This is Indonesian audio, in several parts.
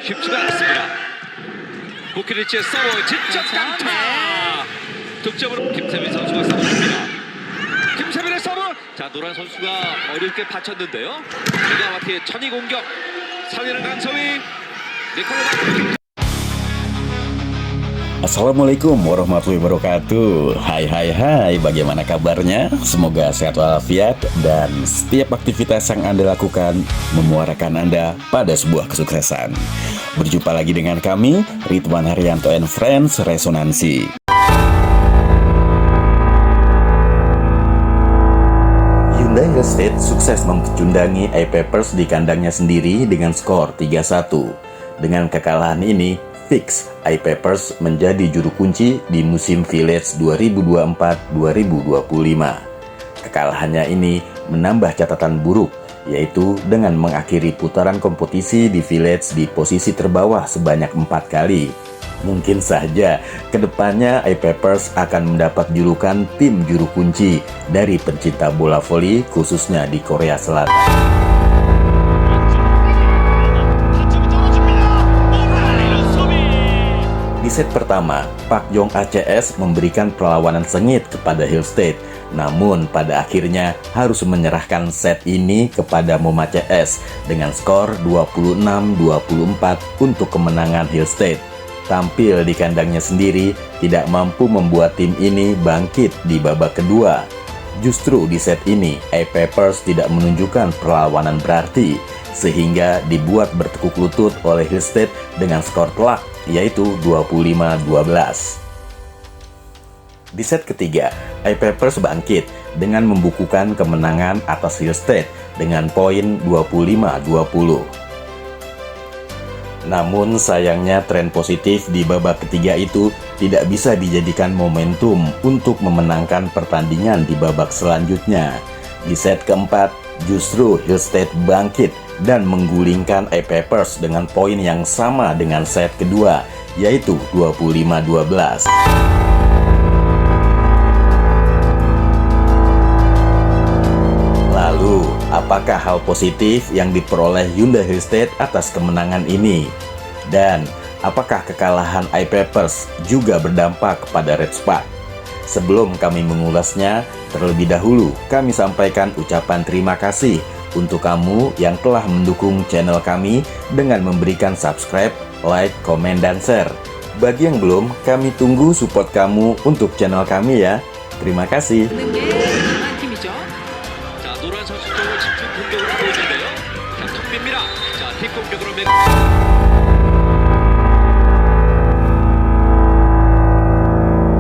쉽지가 않습니다. 고키리치의 서브 직접 강타. 득점으로 김세민 선수가 서브줍니다. 김세민의 서브. 자, 노란 선수가 어렵게 받쳤는데요. 기가 막히게 천이 공격. 상위는 강서희. 니콜라. Assalamualaikum warahmatullahi wabarakatuh. Hai, bagaimana kabarnya? Semoga sehat walafiat dan setiap aktivitas yang Anda lakukan memuarakan Anda pada sebuah kesuksesan. Berjumpa lagi dengan kami, Ridwan Haryanto and Friends Resonansi. Hyundai Hillstate sukses mempecundangi I-Papers di kandangnya sendiri dengan skor 3-1. Dengan kekalahan ini, fix I-Papers menjadi juru kunci di musim Village 2024-2025. Kekalahannya ini menambah catatan buruk, yaitu dengan mengakhiri putaran kompetisi di Village di posisi terbawah sebanyak 4 kali. Mungkin saja kedepannya I-Papers akan mendapat julukan tim juru kunci dari pencinta bola voli khususnya di Korea Selatan. Di set pertama, Pak Yong ACS memberikan perlawanan sengit kepada Hillstate, namun pada akhirnya harus menyerahkan set ini kepada Moma CS dengan skor 26-24 untuk kemenangan Hillstate. Tampil di kandangnya sendiri, tidak mampu membuat tim ini bangkit di babak kedua. Justru di set ini, I-Papers tidak menunjukkan perlawanan berarti, sehingga dibuat bertekuk lutut oleh Hillstate dengan skor telak, yaitu 25-12. Di set ketiga, I-Papers bangkit dengan membukukan kemenangan atas Hillstate dengan poin 25-20. Namun sayangnya tren positif di babak ketiga itu tidak bisa dijadikan momentum untuk memenangkan pertandingan di babak selanjutnya. Di set keempat, justru Hillstate bangkit dan menggulingkan I-Papers dengan poin yang sama dengan set kedua, yaitu 25-12. Lalu, apakah hal positif yang diperoleh Hyundai Hillstate atas kemenangan ini? Dan apakah kekalahan I-Papers juga berdampak kepada Red Spark? Sebelum kami mengulasnya, terlebih dahulu kami sampaikan ucapan terima kasih untuk kamu yang telah mendukung channel kami dengan memberikan subscribe, like, komen, dan share. Bagi yang belum, kami tunggu support kamu untuk channel kami ya. Terima kasih.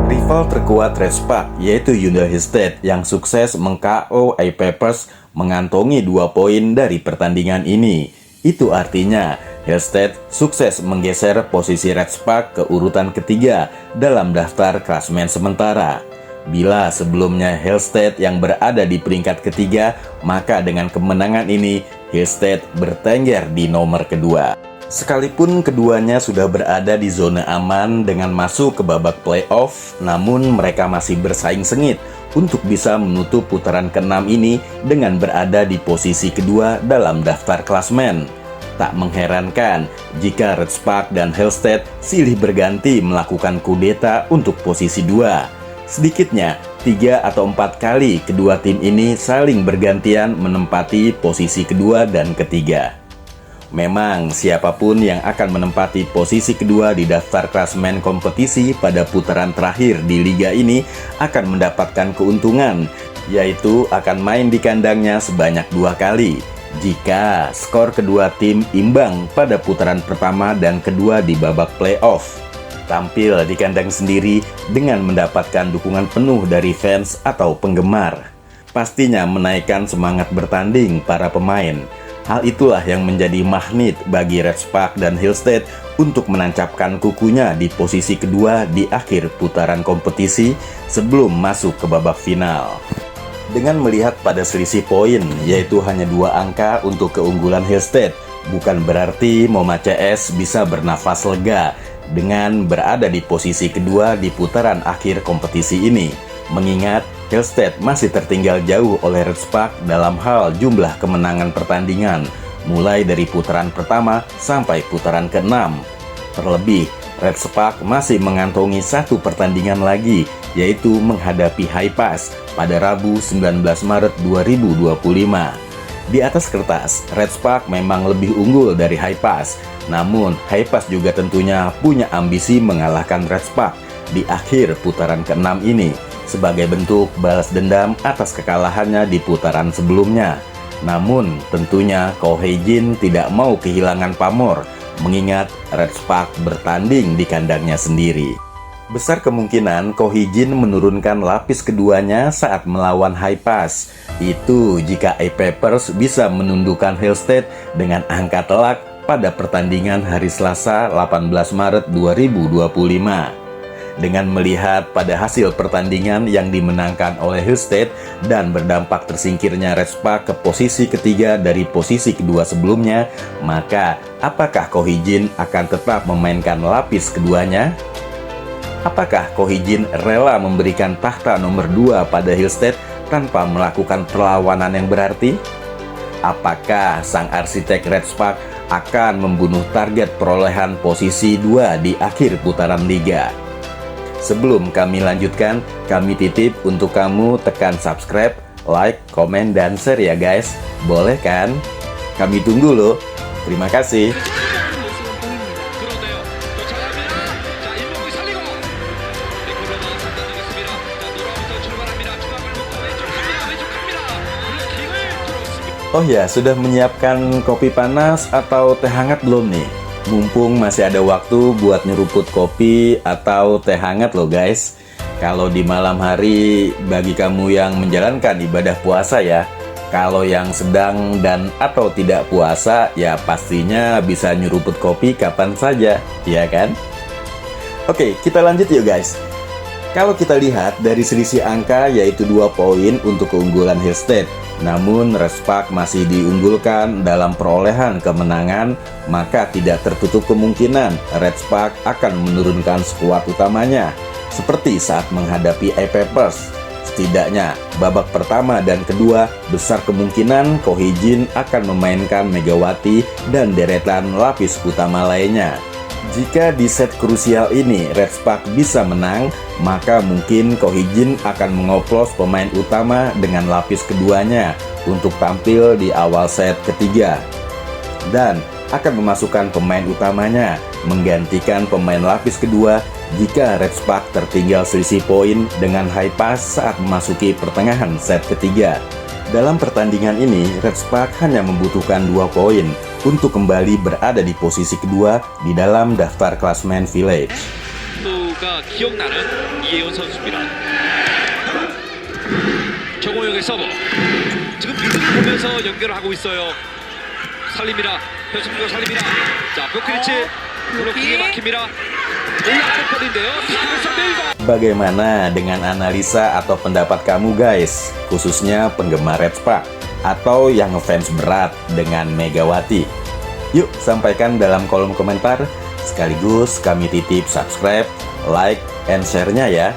Rival terkuat Red Spark yaitu Hyundai Hillstate yang sukses meng-KO I-Papers mengantongi 2 poin dari pertandingan ini. Itu artinya Hillstate sukses menggeser posisi Red Spark ke urutan ketiga dalam daftar klasemen sementara. Bila sebelumnya Hillstate yang berada di peringkat ketiga, maka dengan kemenangan ini Hillstate bertengger di nomor kedua. Sekalipun keduanya sudah berada di zona aman dengan masuk ke babak playoff, namun mereka masih bersaing sengit untuk bisa menutup putaran ke-6 ini dengan berada di posisi kedua dalam daftar klasemen. Tak mengherankan jika Red Spark dan Hillstate silih berganti melakukan kudeta untuk posisi 2. Sedikitnya 3 atau 4 kali kedua tim ini saling bergantian menempati posisi kedua dan ketiga. Memang siapapun yang akan menempati posisi kedua di daftar klasemen kompetisi pada putaran terakhir di liga ini akan mendapatkan keuntungan, yaitu akan main di kandangnya sebanyak 2 kali jika skor kedua tim imbang pada putaran pertama dan kedua di babak playoff. Tampil di kandang sendiri dengan mendapatkan dukungan penuh dari fans atau penggemar, pastinya menaikkan semangat bertanding para pemain. Hal itulah yang menjadi magnet bagi Red Spark dan Hillstate untuk menancapkan kukunya di posisi kedua di akhir putaran kompetisi sebelum masuk ke babak final. Dengan melihat pada selisih poin, yaitu hanya 2 angka untuk keunggulan Hillstate, bukan berarti Moma CS bisa bernafas lega dengan berada di posisi kedua di putaran akhir kompetisi ini. Mengingat Hillstate masih tertinggal jauh oleh Red Spark dalam hal jumlah kemenangan pertandingan, mulai dari putaran pertama sampai putaran ke-6. Terlebih, Red Spark masih mengantongi satu pertandingan lagi, yaitu menghadapi Haipas pada Rabu 19 Maret 2025. Di atas kertas, Red Spark memang lebih unggul dari Haipas, namun Haipas juga tentunya punya ambisi mengalahkan Red Spark di akhir putaran ke-6 ini, sebagai bentuk balas dendam atas kekalahannya di putaran sebelumnya. Namun, tentunya Ko Hye-jin tidak mau kehilangan pamor, mengingat Red Spark bertanding di kandangnya sendiri. Besar kemungkinan Ko Hye-jin menurunkan lapis keduanya saat melawan Haipas. Itu jika A-Papers bisa menundukkan Hillstead dengan angka telak pada pertandingan hari Selasa 18 Maret 2025. Dengan melihat pada hasil pertandingan yang dimenangkan oleh Hillstead dan berdampak tersingkirnya Red Spark ke posisi ketiga dari posisi kedua sebelumnya, maka apakah Ko Hye-jin akan tetap memainkan lapis keduanya? Apakah Ko Hye-jin rela memberikan tahta nomor 2 pada Hillstead tanpa melakukan perlawanan yang berarti? Apakah sang arsitek Red Spark akan membunuh target perolehan posisi 2 di akhir putaran liga? Sebelum kami lanjutkan, kami titip untuk kamu tekan subscribe, like, komen, dan share ya guys. Boleh kan? Kami tunggu loh. Terima kasih. 그런데요. 또 잘합니다. 자, 일목을 살리고 니콜로가 선단되겠습니다. 자, 노라부터 출발합니다. 중앙을 묶고 왼쪽 갑니다. 블로킹을 들었습니다. Oh ya, sudah menyiapkan kopi panas atau teh hangat belum nih? Mumpung masih ada waktu buat nyeruput kopi atau teh hangat loh guys. Kalau di malam hari bagi kamu yang menjalankan ibadah puasa ya. Kalau yang sedang dan atau tidak puasa ya pastinya bisa nyeruput kopi kapan saja, ya kan? Oke, kita lanjut yuk guys. Kalau kita lihat dari selisih angka yaitu 2 poin untuk keunggulan Hillstead. Namun Red Spark masih diunggulkan dalam perolehan kemenangan, maka tidak tertutup kemungkinan Red Spark akan menurunkan skuad utamanya, seperti saat menghadapi A-Papers. Setidaknya, babak pertama dan kedua, besar kemungkinan Ko Hye-jin akan memainkan Megawati dan deretan lapis utama lainnya. Jika di set krusial ini Red Spark bisa menang, maka mungkin Ko Hye-jin akan mengoplos pemain utama dengan lapis keduanya untuk tampil di awal set ketiga. Dan akan memasukkan pemain utamanya menggantikan pemain lapis kedua jika Red Spark tertinggal selisih poin dengan Haipas saat memasuki pertengahan set ketiga. Dalam pertandingan ini, Red Spark hanya membutuhkan 2 poin untuk kembali berada di posisi kedua di dalam daftar klasemen Village. 선수가 기억나는 이혜원 선수입니다. 정호영의 서브. 지금 미드를 보면서 연결을 하고 있어요. 살립니다. 현승주가 살립니다. 자, 벽크리치 블로킹이 막힙니다. 올라가는 볼인데요. 타겟에서 밀고. Bagaimana dengan analisa atau pendapat kamu guys, khususnya penggemar Red Spark atau yang ngefans berat dengan Megawati? Yuk sampaikan dalam kolom komentar, sekaligus kami titip subscribe, like, and share-nya ya.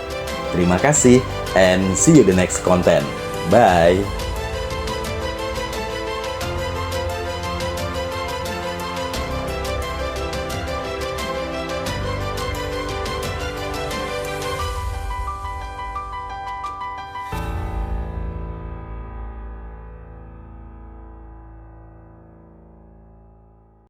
Terima kasih and see you the next content. Bye.